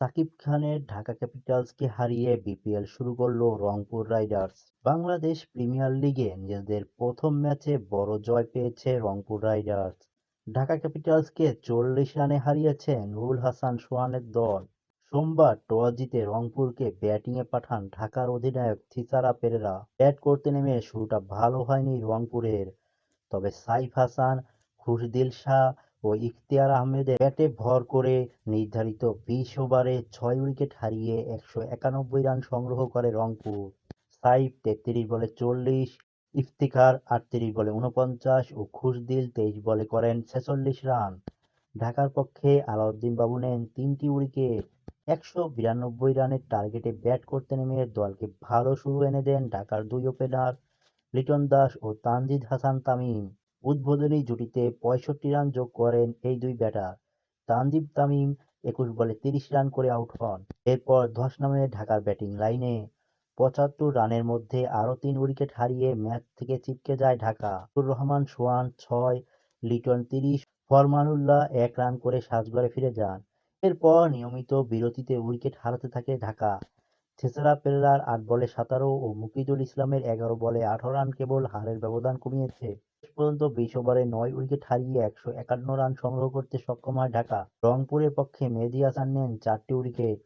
সাকিব খানের ঢাকা ক্যাপিটালসকে হারিয়ে বিপিএল শুরু করল রংপুর রাইডার্স। বাংলাদেশ প্রিমিয়ার লিগে নিজেদের প্রথম ম্যাচে বড় জয় পেয়েছে রংপুর রাইডার্স। ঢাকা ক্যাপিটালসকে 40 রানে হারিয়েছে নুরুল হাসান সোহানের দল। সোমবার টস জিতে রংপুরকে ব্যাটিংয়ে পাঠান ঢাকার অধিনায়ক থিসারা পেরেরা। ব্যাট করতে নেমে শুরুটা ভালো হয়নি রংপুরের, তবে সাইফ হাসান, খুশদিল শাহ ও ইখতিয়ার আহমেদের ব্যাটে ভর করে নির্ধারিত ২০ ওভারে ৬ উইকেট হারিয়ে ১৯১ রান সংগ্রহ করে রংপুর। সাইফ ৩৩ বলে ৪০, ইফতিখার ৩৮ বলে ৪৯ ও খুশদিল ২৩ বলে করেন ৪৬ রান। ঢাকার পক্ষে আলাউদ্দিন বাবু নেন ৩টি উইকেট। ১৯২ রানের টার্গেটে ব্যাট করতে নেমে দলকে ভালো শুরু এনে দেন ঢাকার দুই ওপেনার লিটন দাস ও তানজিদ হাসান তামিম। উদ্বোধনী জুটিতে ৬৫ রান যোগ করেন এই দুই ব্যাটার। তানজিদ তামিম ২১ বলে ৩০ রান করে আউট হন। এরপর ধস নামে ঢাকার ব্যাটিং লাইনে। ৭৫ রানের মধ্যে আরও ৩ উইকেট হারিয়ে ম্যাচ থেকে ছিটকে যায় ঢাকা। আব্দুর রহমান সোহান ৬, লিটন ৩০, ফরমানুল্লাহ ১ রান করে সাজঘরে ফিরে যান। এরপর নিয়মিত বিরতিতে উইকেট হারাতে থাকে ঢাকা। থিসারা পেরেরার ৮ বলে ১৭ ও মুফিদুল ইসলামের ১১ বলে ১৮ রান কেবল হারের ব্যবধান কমিয়েছে। শেষ পর্যন্ত ২০ ওভারে ৯ উইকেট হারিয়ে ১৫১ রান সংগ্রহ করতে সক্ষম হয় ঢাকা। রংপুরের পক্ষে মেহেদী হাসান নেন ৪টি উইকেট।